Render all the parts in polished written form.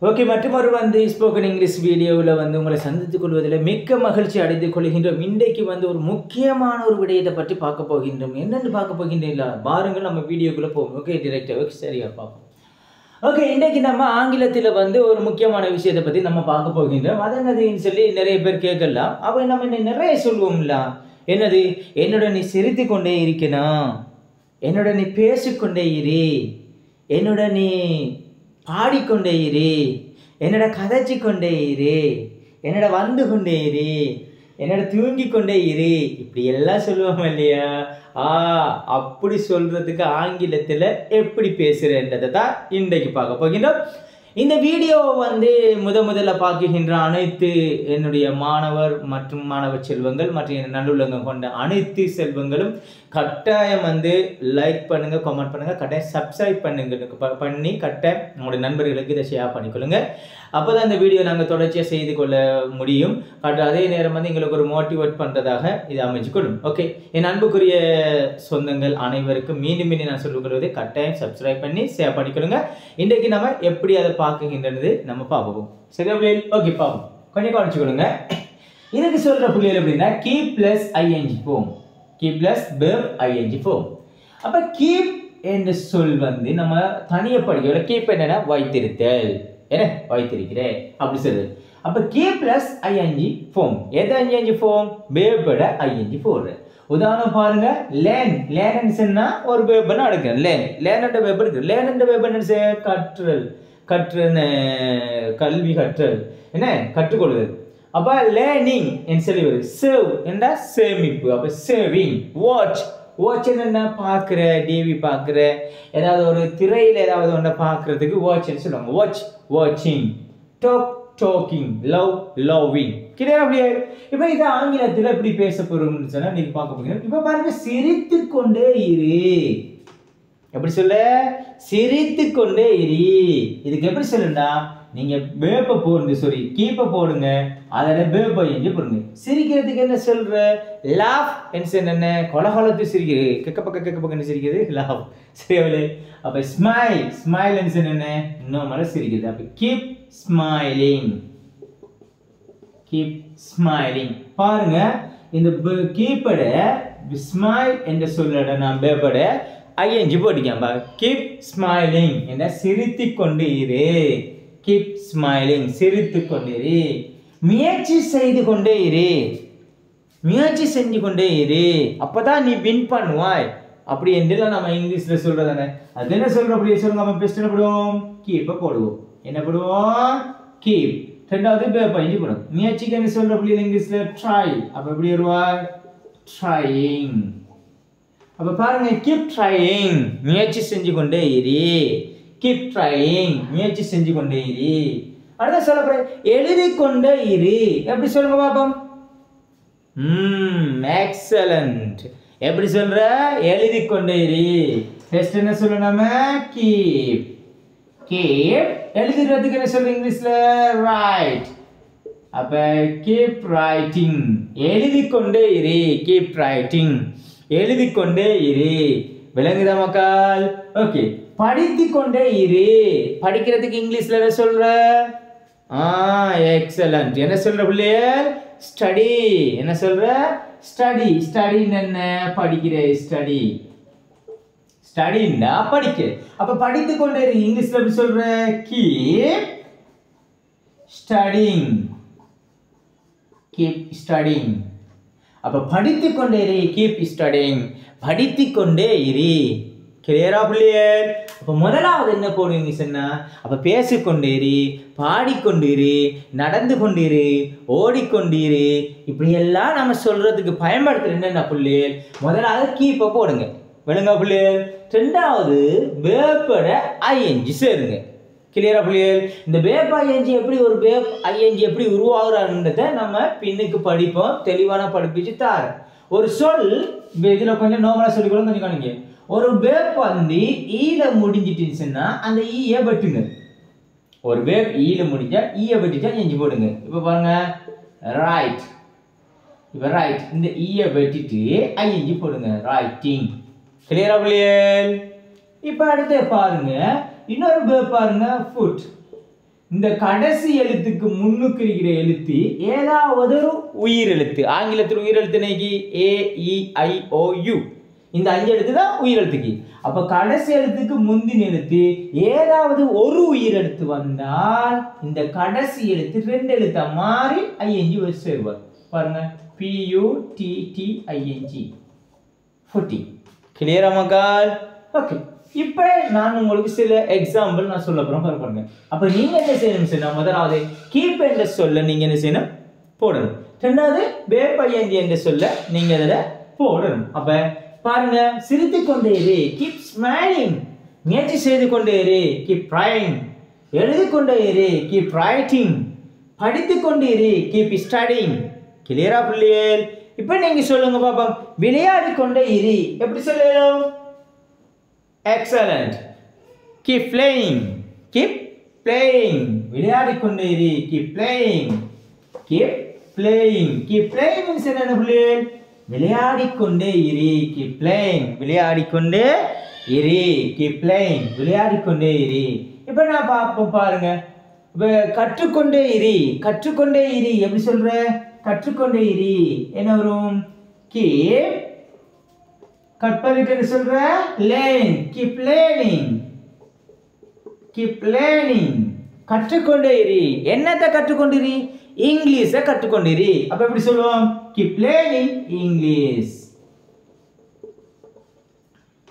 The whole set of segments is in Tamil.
ஓகே, மற்றொரு ஸ்போக்கன் இங்கிலீஷ் வீடியோவில் உங்களை சந்தித்துக் கொள்வதில் மிக்க மகிழ்ச்சி அடைந்து கொள்கின்றோம். இன்றைக்கு ஒரு முக்கியமான ஒரு விடயத்தை பற்றி பார்க்க போகின்றோம். என்னென்னு பார்க்க போகின்றீங்களா? பாருங்கள், நம்ம வீடியோக்குள்ளே போவோம். ஓகே, டிரெக்டாக ஓகே, சரியா பார்ப்போம். ஓகே, இன்றைக்கு நம்ம ஆங்கிலத்தில் ஒரு முக்கியமான விஷயத்தை பற்றி நம்ம பார்க்க போகின்றோம். அதனதுன்னு சொல்லி நிறைய பேர் கேட்கலாம். அப்போ நம்ம நிறைய சொல்லுவோம்ல, என்னது? என்னோட நீ சிரித்து கொண்டே இருக்கணும், என்னோட நீ பேசிக்கொண்டே இரு, என்னோட நீ பாடிக்கொண்டே இரு, என்னோட கதைச்சி கொண்டே இரு, என்னோட வந்து கொண்டே இரு, என்னோட தூங்கி கொண்டே இரு, இப்படி எல்லாம் சொல்லுவாங்க இல்லையா? அப்படி சொல்றதுக்கு ஆங்கிலத்தில் எப்படி பேசுறேன்றதை தான் இன்றைக்கு பார்க்க போகின்றோம். இந்த வீடியோ முதல்ல பார்க்கின்ற அனைத்து என்னுடைய மாணவர் மற்றும் மாணவ செல்வங்கள் மற்றும் நல்லுள்ளங்கள் கொண்ட அனைத்து செல்வங்களும் கட்டாயம் லைக் பண்ணுங்க, கமெண்ட் பண்ணுங்க, கட்டாயம் சப்ஸ்கிரைப் பண்ணி கட்டாயம் உங்களுடைய நண்பர்களுக்கு இதை ஷேர் பண்ணிக்கொள்ளுங்க. அப்போதான் இந்த வீடியோ நாங்கள் தொடர்ச்சியாக செய்து கொள்ள முடியும். அதே நேரம் எங்களுக்கு ஒரு மோட்டிவேட் பண்ணுறதாக இது அமைச்சுக்கொள்ளும். ஓகே, என் அன்புக்குரிய சொந்தங்கள் அனைவருக்கும் மீண்டும் நான் சொல்லிக்கொள்வதை கட்டாயம் சப்ஸ்கிரைப் பண்ணி ஷேர் பண்ணிக்கொள்ளுங்க. இன்றைக்கு நம்ம எப்படி அதை பார்க்குகின்றது நம்ம பார்ப்போம். சரியா பிள்ளைகள்? ஓகே, பார்ப்போம். கொஞ்சம் கவனிச்சுக்கொள்ளுங்க. இதுக்கு சொல்கிற பிள்ளைகள் எப்படின்னா keep plus ING form, keep plus verb ING form. அப்போ கீப் என்ற சொல் நம்ம தனியாக படிக்கல. கீப் என்னன்னா வைத்திருத்தல், என்ன வைத்திருக்கிறேன் அப்படி சொல்லுது. அப்போ கீப் பிளஸ் ஐஎன்ஜி ஃபார்ம். எது ஐஎன்ஜி ஃபார்ம்? வேர்போட ஐஎன்ஜி போடுறேன். உதாரணம் பாருங்க, லேர்ன். லேர்ன் சொன்னா ஒரு வேர்பனை அடுக்கிறேன். லேர்ன் என்ற வேர்பு இருக்கு. லேர்ன் என்ற வேர்பு என்ன? கற்றல், கல்வி கற்றல், என்ன கற்றுக்கொள்வது. அப்போ லேர்னிங் என்று சொல்லி வருது. சேவ் என்ற சேமிப்பு. அப்போ சேவிங். வாட்ச், வாட்ச் என்ன? பார்க்குற, டிவி பார்க்குற, ஏதாவது ஒரு திரையில் ஏதாவது ஒன்றை பார்க்குறதுக்கு வாட்ச்னு சொல்லுவாங்க. வாட்ச், வாட்சிங். Talk, talking. Love, loving. கிளியரா அப்படியே? இப்போ இது ஆங்கிலத்தில் எப்படி பேச போறோம்னு சொன்னா நீங்க பார்க்க போறீங்க. இப்போ பாருங்க, சிரித்து கொண்டே இரு. எப்படி சொல்ல? சிரித்து கொண்டே இரு. இதுக்கு எப்படி சொல்லுண்டா, நீங்க வேப்ப போடுங்க, சாரி கீப்ப போடுங்க, அதில் வேப்ப எஞ்சி போடுங்க. சிரிக்கிறதுக்கு என்ன சொல்ற? லாஃப் என்ன? கொலகலத்து சிரிக்கிறது, கெக்க பக்கம் சிரிக்கிறது லாஃப். சரியாவில்லை? அப்போ ஸ்மைல், ஸ்மைல் என்ன? இன்னும் மேலே சிரிக்கிறது. அப்போ கீப் ஸ்மைலிங், கீப் ஸ்மைலிங். பாருங்க, இந்த கீப்போட ஸ்மைல் என்ற சொல்லட நான் வேப்போட ஐஎன்ஜி போட்டிக்காம்பா. கீப் ஸ்மைலிங் என்ற சிரித்து கொண்டு இரு. கீப் ஸ்மைலிங், சிரித்து கொண்டு இரு. முயற்சி செய்து கொண்டே இரு, முயற்சி செஞ்சு கொண்டே இரு, அப்பதான் நீ வின் பண்ணுவாய். அப்படி என்றெல்லாம் நம்ம இங்கிலீஷ்ல சொல்றதானே. அது என்ன சொல்றோம்? அப்படியே சொல்லுங்க. நம்ம பெஸ்ட் என்ன போடுவோம்? கீப்பை போடுவோம். என்ன போடுவோம்? கீப். ரெண்டாவது பேப்பா இஞ்சி போடும். முயற்சிக்கு என்ன சொல்ற அப்படியே இங்கிலீஷ்ல? ட்ரை. அப்ப எப்படி வருவா? ட்ரையிங். அப்ப பாருங்க, கீப் ட்ரையிங், முயற்சி செஞ்சு கொண்டே இரு. கீப் ட்ரையிங், முயற்சி செஞ்சு கொண்டே இரு. அடுத்த சொல்ல போற, எழுதி கொண்டே இரு. எப்படி சொல்லுங்க பாப்போம்? எக்ஸலண்ட். எப்படி சொல்ற? எழுதி கொண்டே இரு. ஃபர்ஸ்ட் என்ன சொல்லணும் நாம? கீப். கீப் எழுதுறதுக்கு என்ன சொல்ற இங்கிலீஷ்ல? ரைட். அப்ப கீப் ரைட்டிங், எழுதி கொண்டே இரு. கீப் ரைட்டிங், எழுதி கொண்டே இரு. விளங்குதா மக்கள்? ஓகே, படித்து கொண்டே இரு. படிக்கிறதுக்கு இங்கிலீஷ்ல என்ன சொல்ற? எக்ஸலண்ட். என்ன சொல்ற பிள்ளைகள்? ஸ்டடி. என்ன சொல்ற? ஸ்டடி. ஸ்டடி என்ன? படிக்கிற. ஸ்டடி, ஸ்டடின்னா படிக்க. அப்ப படித்து கொண்டே இரு. இங்கிலீஷ்ல எப்படி சொல்ற? Keep studying, keep studying. அப்ப படித்து கொண்டே இரு. கீப் ஸ்டடிங், படித்து கொண்டே இரு. கிளியரா பிள்ளைகள்? அப்ப முதலாவது என்ன போடுவீங்க சொன்னா, அப்ப பேசிக்கொண்டிரு, பாடிக்கொண்டிரு, நடந்து கொண்டிரு, ஓடிக்கொண்டிரு, இப்படி எல்லாம் நம்ம சொல்றதுக்கு பயன்படுத்துற என்னென்ன பிள்ளைகள்? முதலாவது கீப்பை போடுங்க. விளங்கா பிள்ளைகள்? ரெண்டாவது வேப்போட ஐஎன்ஜி சேருங்க. கிளியரா பிள்ளைகள்? இந்த வேப் ஐஎன்ஜி எப்படி, ஒரு வேப் ஐஎன்ஜி எப்படி உருவாகுறான்றதை நம்ம பின்னுக்கு படிப்போம். தெளிவான படிப்பிச்சு தார். ஒரு சொல் இதுல கொஞ்சம் நோமலா சொல்லிக்கொள்ளும். கொஞ்சம் கவனிங்க. ஒரு வேப் ஈல முடிஞ்சிட்டுச்சுன்னா அந்த ஈய வெட்டுங்க. ஒரு வேப் ஈல முடிஞ்சா ஈய வெட்டிட்டா எஞ்சி போடுங்க. இப்ப பாருங்க, ரைட். இப்ப ரைட், இந்த ஈய வெட்டிட்டு ஐஎன்ஜி போடுங்க. ரைட்டிங். கிளியரா பிள்ளைகள்? இப்ப அடுத்து பாருங்க, இன்னொரு வேர்ப் பாருங்க, ஃபுட். இந்த கடைசி எழுத்துக்கு முன்னுக்கு இருக்கிற எழுத்து ஏதாவது ஒரு உயிர் எழுத்து. ஆங்கிலத்தில் உயிர் எழுத்து இன்னைக்கு AEIOU. இந்த 5 எழுத்து தான் உயிர் எழுத்துக்கு. அப்ப கடைசி எழுத்துக்கு முந்தின எழுத்து ஏதாவது ஒரு உயிர் எழுத்து வந்தால் இந்த கடைசி எழுத்து 2 எழுத்தா மாறி ING வச்சு சேருவார். பாருங்க, PUTTING 40. கிளியரா மக்கள்? ஓகே, இப்போ நான் உங்களுக்கு சில எக்ஸாம்பிள் நான் சொல்ல போறேன் பாருங்க. அப்ப நீங்க என்ன செய்யணும் சொன்னா, முதலாவது கீப் என்ற சொல்ல நீங்க என்ன செய்யணும், போடணும். ரெண்டாவது வேப்பயந்தி என்ற சொல்ல நீங்க அதில் போடணும். அப்ப பாருங்க, சிரித்து கொண்டே இரு, கீப் ஸ்மைலிங். முயற்சி செய்து கொண்டே இரு, கீப் ட்ரைங். எழுதி கொண்டே இரு, கீப் ரைட்டிங். படித்து கொண்டே இரு, கீப் ஸ்டடிங். கிளியரா பிள்ளைகள்? இப்போ நீங்க சொல்லுங்க பாப்போம், விளையாடி கொண்டே இரு எப்படி சொல்லலாம்? Excellent. Keep playing. Keep playing. விளையாடி கொண்டே இரு, keep playing. Keep playing. Keep playing means என்ன பிள்ளைகள்? விளையாடி கொண்டே இரு, கீப் பிளேயிங். விளையாடி கொண்டே இரு, கீப் பிளேயிங். விளையாடி கொண்டே இரு. இப்போ நான் பாப்போம் பாருங்க, கற்றுக்கொண்டே இரு. கற்றுக்கொண்டே இரு எப்படி சொல்ற? கற்றுக்கொண்டே இரு என்ன வரும்? கீப். கற்பதுக்கு என்ன சொல்ற? Learn. Keep learning. Keep learning. கற்றுக்கொண்டே இரு. என்னத்தை கற்றுக்கொண்டிரு? இங்கிலீஷை கற்றுக்கொண்டிரு. அப்ப எப்படி சொல்லுவோம்? Keep learning English.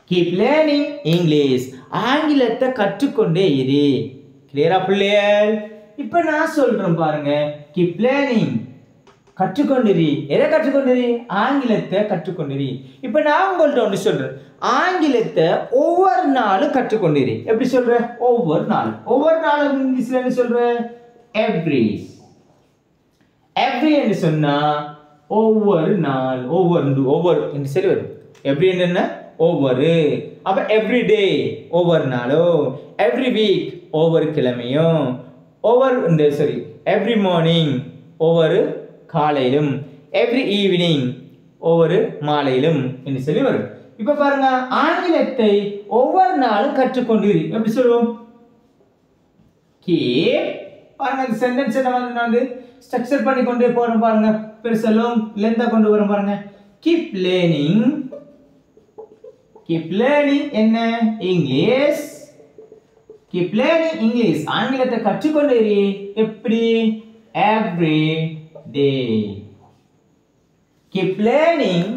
Keep learning English. ஆங்கிலத்தை கற்றுக்கொண்டே இரு. கிளியரா பிள்ளைகள்? இப்ப நான் சொல்றேன் பாருங்க, கீப் லேர்னிங். கற்றுக்கொண்டிரு. எதை கற்றுக்கொண்டிரு? ஆங்கிலத்தை கற்றுக்கொண்டிரு. இப்ப நான் உங்கள்ட்ட ஒன்று சொல்றேன், ஆங்கிலத்தை ஒவ்வொரு நாளும் கற்றுக்கொண்டிரு. எப்படி சொல்ற? ஒவ்வொரு நாளும். ஒவ்வொரு நாளும் இங்கிலீஷ்ல என்ன சொல்ற? எவ்ரி. எவ்ரி என்று சொன்னா ஒவ்வொரு நாள், ஒவ்வொரு என்று சரி வரும். எவ்ரி என்ன? ஒவ்வொரு. அப்ப எவ்ரி டே ஒவ்வொரு நாளும், எவ்ரி வீக் ஒவ்வொரு கிழமையும், எவ்ரி மார்னிங் ஒவ்வொரு காலையிலும், எவ்ரி ஈவினிங் ஒவ்வொரு மாலையிலும் என்று சொல்லி வரும். இப்ப பாருங்க, ஆங்கிலத்தை ஒவ்வொரு நாளும் கற்றுக்கொண்டிரு. எப்படி சொல்லுவோம்? கீப். பாருங்க, இந்த சென்டென்ஸ் நான் வந்து ஸ்ட்ரக்சர் பண்ணி கொண்டே போறேன் பாருங்க, பெருசெல்லாம் லென்த்தா கொண்டு வரேன் பாருங்க. Keep learning. கீப் லேர்னிங் என்ன? இங்கிலீஷ். Keep learning English. ஆங்கிலத்தை கற்றுக்கொண்டே இரு. எப்படி? Every day. Keep learning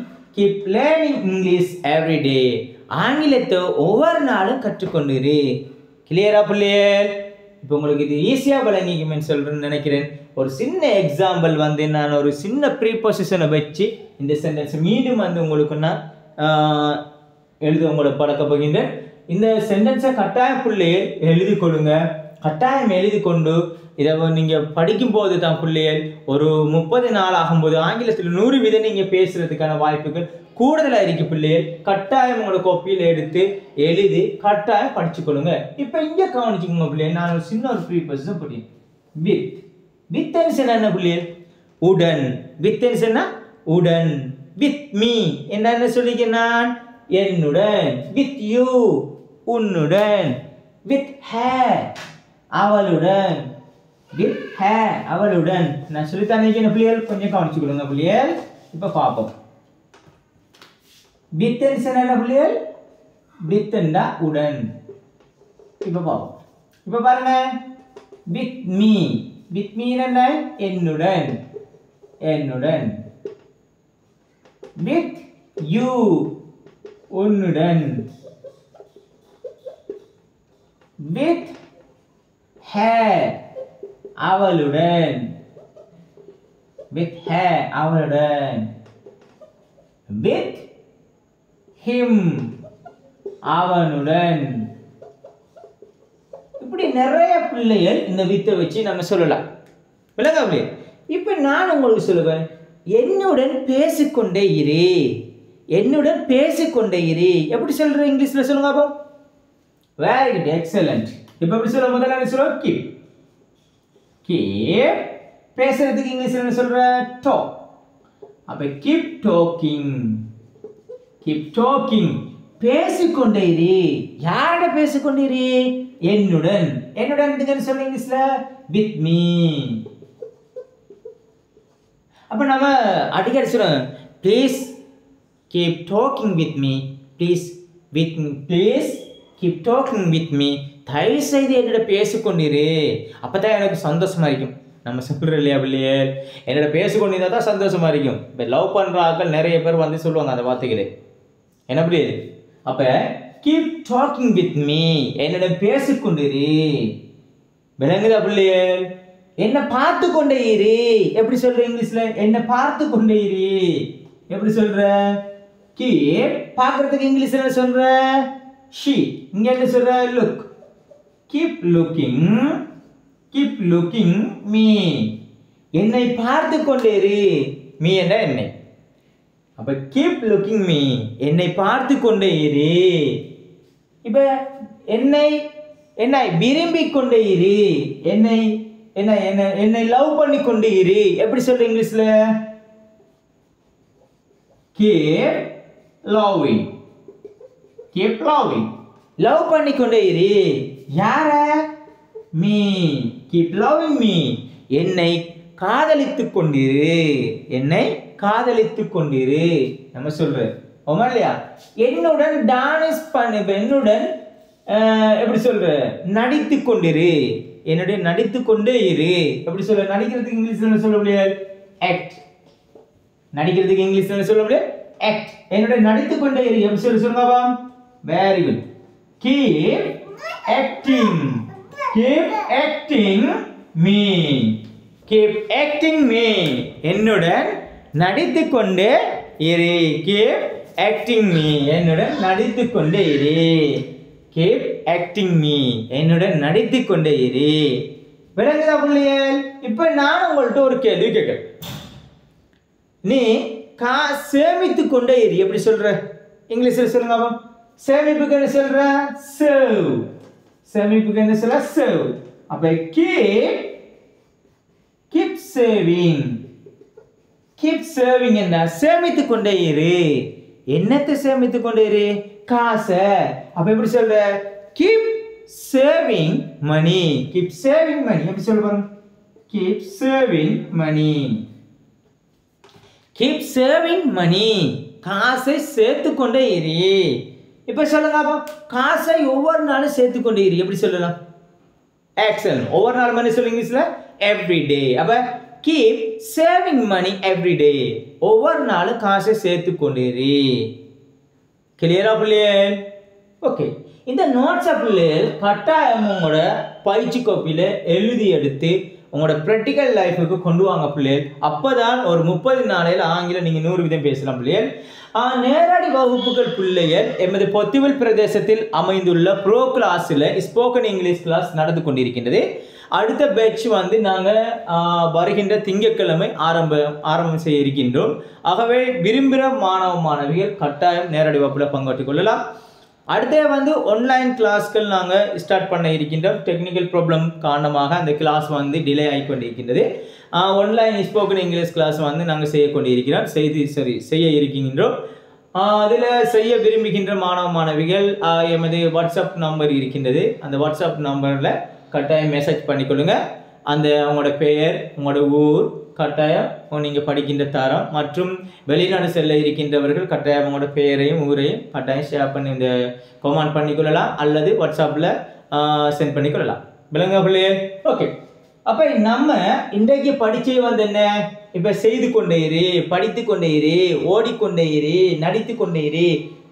English every day. ஆங்கிலத்தை ஒவ்வொரு நாளும் கற்றுக்கொண்டிரு. கிளியரா பிள்ளைகள்? இப்போ உங்களுக்கு இது ஈஸியா விளங்கிக்குமென்னு சொல்றேன்னு நினைக்கிறேன். ஒரு சின்ன எக்ஸாம்பிள் வந்து நான் ஒரு சின்ன ப்ரீபொசிஷனை வச்சு இந்த சென்டென்ஸ் மீண்டும் வந்து உங்களுக்கு நான் எழுத உங்களை பழக்க போகின்றேன். இந்த சென்டென்ஸை கட்டாயம் பிள்ளைகள் எழுதி கொடுங்க. கட்டாயம் எழுதி கொண்டு இதை நீங்கள் படிக்கும்போது தான் பிள்ளைகள் ஒரு 30 நாள் ஆகும்போது ஆங்கிலத்தில் 100% நீங்கள் பேசுறதுக்கான வாய்ப்புகள் கூடுதலாக இருக்கு. பிள்ளைகள் கட்டாயம் உங்களோட கோப்பியில் எடுத்து எழுதி கட்டாயம் படிச்சுக்கொள்ளுங்க. இப்போ இங்கே கவனிச்சுக்கோங்க பிள்ளைகள், நான் ஒரு சின்ன ஒரு ப்ரீபொசிஷன் போட்டேன். வித். வித் என்ன பிள்ளைகள்? உடன். வித் என்ன? உடன். வித் மீ என்ன சொல்லிக்கிறேன் நான்? என்னுடன். வித் யூ உன்னுடன். வித் ஹேர் அவளுடன். வித் ஹேர் அவளுடன். நான் சொல்லித்தானே பிள்ளைகள், கொஞ்சம் கவனிச்சுக்கொள்ளுங்க பிள்ளைகள். இப்போ பார்ப்போம். வித் என்ன பிள்ளைகள்? வித் உடன். இப்போ பார்ப்போம். இப்போ பாருங்க, வித் மீ. வித் மீ என்ன? என்னுடன். என்னுடன். வித் யூ உன்னுடன். வித் ஹேர் அவளுடன். வித் ஹேர் அவளுடன். வித் ஹிம் அவனுடன். இப்படி நிறைய பிள்ளைகள் இந்த வித்தை வச்சு நம்ம சொல்லலாம். விளங்க அப்படி? இப்ப நான் உங்களுக்கு சொல்லுவேன், என்னுடன் பேசிக்கொண்டே இரு. என்னுடன் பேசிக்கொண்டே இரு. எப்படி சொல்ற? இங்கிலீஷ்ல சொல்லுங்க அப்போ. Very good, excellent. இப்போ எப்படி சொல்ல? முதல்ல என்ன சொல்ற? கீப். கீப். பேசுறதுக்கு இங்கிலீஷ்ல என்ன சொல்ற? டாக். அப்ப கீப் டாக்கிங். Keep talking. பேசிக்கொண்டே இரு. யாரோட பேசிக்கொண்டே இரு? என்னுடன். என்னுடன் என்ன சொல்ல இங்கிலீஷ்ல? with me. அப்ப நம்ம அடிக்கடி சொல்றோம், please keep talking with me. Please keep talking with me. தயவு செய்து என்னோட பேசிக்கொண்டிரு, அப்பதான் எனக்கு சந்தோஷமா இருக்கும். நம்ம சொல்றோம் இல்லையா பிள்ளையே, என்னோட பேசிக்கொண்டிருந்தா தான் சந்தோஷமா இருக்கும். இப்போ லவ் பண்ற ஆட்கள் நிறைய பேர் வந்து சொல்லுவாங்க அந்த வார்த்தைகளை. என்ன புரியுது? அப்ப keep talking with me, என்னோட பேசிக்கொண்டிரு. விளங்குதா பிள்ளையே? என்ன பார்த்து கொண்டே இரு. எப்படி சொல்ற இங்கிலீஷ்ல? என்ன பார்த்து கொண்டே இரு. எப்படி சொல்ற? keep பார்க்கிறதுக்கு இங்கிலீஷ்ல என்ன சொல்ற? she. இங்க என்ன சொல்ற? look. keep looking me. என்னை பார்த்து கொண்டே இரு. me என்ன? என்னை. அப்ப keep looking me, என்னை பார்த்து கொண்டே இரு. இப்ப என்னை விரும்பிக் கொண்டே இரு. என்னை லவ் பண்ணி கொண்டே இரு. எப்படி சொல்ற இங்கிலீஷ்ல? keep loving. லவ் பண்ணி கொண்டே இரு. யார? me. keep loving me, என்னை காதலித்துக் கொண்டிரு. என்னை காதலித்துக் கொண்டிரு. நம்ம சொல்றோம் ஓமா இல்லையா? என்னுடன் டான்ஸ் பண்ணு. என்னுடன் எப்படி சொல்ற? நடித்துக் கொண்டிரு. என்னுடைய நடித்துக் கொண்டே இரு. எப்படி சொல்ற? நடிக்கிறதுக்கு இங்கிலீஷ்ல சொல்ல முடியாது? act. நடிக்கிறதுக்கு இங்கிலீஷ்ல சொல்ல முடியாது? act. என்னுடைய நடித்துக் கொண்டே இரு. எப்படி சொல்லுங்க? Very good. keep acting me. keep acting me, என்னுடன் நடித்துக் கொண்டே இரு. keep acting me, என்னுடன் நடித்துக் கொண்டே இரு. keep acting me, என்னுடன் நடித்துக் கொண்டே இரு. விளங்குதா பிள்ளையே? இப்ப நான் உங்கள்ட்ட ஒரு கேள்வி கேட்கிறேன். நீ சேமித்துக் கொண்டே இரு. எப்படி சொல்ற இங்கிலீஷ்ல சொல்லுங்க? சேமிப்புக்கு என்ன சொல்ற? save. சேமிப்புக்கு என்ன சொல்ற? save. அப்ப keep saving. என்ன? சேமித்துக் கொண்டே இரு. என்னத்தை சேமித்துக் கொண்டே இரு? காசை. அப்ப எப்படி சொல்ற? keep saving money. எப்படி சொல்ல பாருங்க? keep saving money. காசை சேர்த்துக் கொண்டே இரு. இப்ப சொல்லுங்க காசை ஒவ்வொரு நாளும் சேர்த்துக் கொண்டே இரு. எப்படி சொல்லலாம்? excellent. ஒவ்வொரு நாள் மணி சொல்லுங்க இங்கிலீஷ்ல every day. அப்ப keep saving money every day. ஒவ்வொரு நாளும் காசை சேர்த்துக் கொண்டே இரு. கிளியரா பிள்ளையே? ஓகே. இந்த நோட்ஸ் பிள்ளையே கட்டாயம் உங்களோட பயிற்சி கோப்பில எழுதி எடுத்து உங்களோட பிராக்டிகல் லைஃபுக்கு கொண்டு வாங்க பிள்ளைகள். அப்பதான் ஒரு 30 நாளையில் ஆங்கிலம் நீங்க 100% பேசலாம் பிள்ளைகள். நேரடி வகுப்புகள் பிள்ளைகள் எமது பொத்திவில் பிரதேசத்தில் அமைந்துள்ள ப்ரோ கிளாஸில் ஸ்போக்கன் இங்கிலீஷ் கிளாஸ் நடந்து கொண்டிருக்கின்றது. அடுத்த பேட்ச் வந்து நாங்கள் வருகின்ற திங்கட்கிழமை ஆரம்பம் செய்ய இருக்கின்றோம். ஆகவே விரும்புகிற மாணவிகள் கட்டாயம் நேரடி வகுப்பில் பங்கேற்றுக் கொள்ளலாம். அடுத்த வந்து ஆன்லைன் கிளாஸ்கள் நாங்கள் ஸ்டார்ட் பண்ண இருக்கின்றோம். டெக்னிக்கல் ப்ராப்ளம் காரணமாக அந்த கிளாஸ் வந்து டிலே ஆகி கொண்டிருக்கின்றது. ஆன்லைன் ஸ்போக்கன் இங்கிலீஷ் கிளாஸ் வந்து நாங்கள் செய்ய இருக்கின்றோம். அதில் செய்ய விரும்புகின்ற மாணவிகள் எமது வாட்ஸ்அப் நம்பர் இருக்கின்றது. அந்த வாட்ஸ்அப் நம்பரில் கட்டாயம் மெசேஜ் பண்ணிக்கொள்ளுங்க. அந்த உங்களோட பெயர், உங்களோட ஊர், கட்டாயம் நீங்கள் படிக்கின்ற தரம் மற்றும் வெளிநாடு செல்ல இருக்கின்றவர்கள் கட்டாயம் உங்களோட பெயரையும் ஊரையும் கட்டாயம் ஷேர் பண்ணி இந்த கமெண்ட் பண்ணிக்கொள்ளலாம் அல்லது வாட்ஸ்அப்பில் சென்ட் பண்ணிக்கொள்ளலாம். விளங்க பிள்ளையே? ஓகே. அப்போ நம்ம இன்றைக்கு படிச்சே வந்து என்ன? இப்போ செய்து கொண்டே இரு, படித்து கொண்டே இரு, ஓடிக்கொண்டே இரு, நடித்து கொண்டே இரு.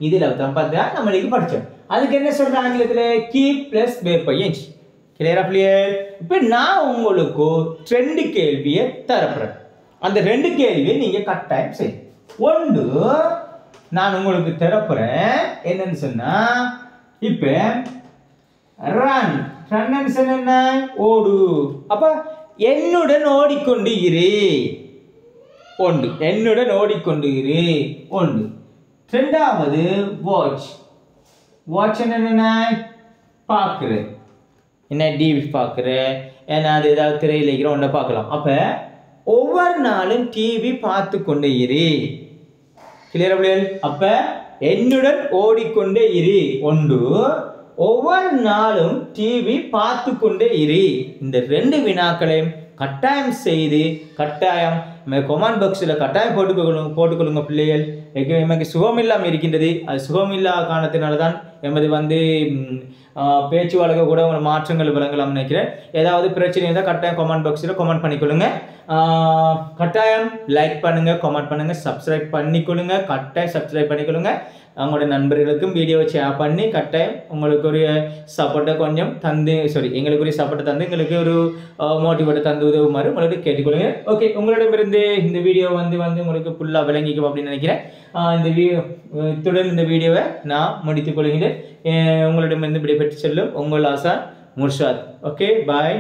இதில் பார்த்தா நம்ம இன்னைக்கு படித்தோம். அதுக்கு என்ன சொல்கிறாங்க ஆங்கிலத்தில்? கீப் ப்ளஸ் வேர் பையன்ஸ். கிளியரா பிள்ளையே? இப்போ நான் உங்களுக்கு 2 கேள்வியை தரப்புறேன். அந்த 2 கேள்வியை நீங்கள் கட்டாயம் செய்யும். ஒன்று நான் உங்களுக்கு தரப்புறேன். என்னன்னு சொன்னால் இப்போ ரன் என்ன? ஓடு. அப்போ என்னுடன் ஓடிக்கொண்டு இரு. ஒன்று என்னுடன் ஓடிக்கொண்டு இரு. ஒன்று. ரெண்டாவது வாட்ச் என்ன? பார்க்குறேன். என்ன டிவி பார்க்குறேன், ஏன்னா அது ஏதாவது திரையில் இருக்கிறோம் ஒன்றை பார்க்கலாம். அப்போ ஒவ்வொரு நாளும் டிவி பார்த்து கொண்டே இரு. கிளியரா பிள்ளைகள்? அப்போ என்னுடன் ஓடிக்கொண்டே இரு ஒன்று. ஒவ்வொரு நாளும் டிவி பார்த்து கொண்டே இரு. இந்த 2 வினாக்களையும் கட்டாயம் செய்து கட்டாயம் கமெண்ட் பாக்ஸில் கட்டாயம் போட்டுக்கொள்ளுங்க பிள்ளைகள். எமக்கு சுகமில்லாமல் இருக்கின்றது. அது சுகமில்லா காரணத்தினால தான் எமது பேச்சு வழக்க கூட உங்களை மாற்றங்கள் விளங்கலாம்னு நினைக்கிறேன். ஏதாவது பிரச்சனை இருந்தால் கட்டாயம் கமெண்ட் பாக்ஸில் கமெண்ட் பண்ணிக்கொள்ளுங்க. கட்டாயம் லைக் பண்ணுங்கள், கமெண்ட் பண்ணுங்கள், சப்ஸ்கிரைப் பண்ணிக்கொள்ளுங்க. கட்டாயம் சப்ஸ்கிரைப் பண்ணிக்கொள்ளுங்க. அவங்களோட நண்பர்களுக்கும் வீடியோவை ஷேர் பண்ணி கட்டாயம் உங்களுக்கு ஒரு சப்போர்ட்டை கொஞ்சம் தந்து எங்களுக்கு ஒரு சப்போர்ட்டை தந்து எங்களுக்கு ஒரு மோட்டிவேட்டை தந்து உதவுமாறு உங்களுக்கு கேட்டுக்கொள்ளுங்க. ஓகே, உங்களிடமிருந்து இந்த வீடியோ வந்து உங்களுக்கு ஃபுல்லாக விளங்கிக்கும் அப்படின்னு நினைக்கிறேன். இத்துடன் இந்த வீடியோவை நான் முடித்துக் கொள்கிறேன். உங்களிடமிருந்து விடைபெற்று செல்லும் உங்கள் ஆசான் முர்ஷாத். ஓகே, பாய்.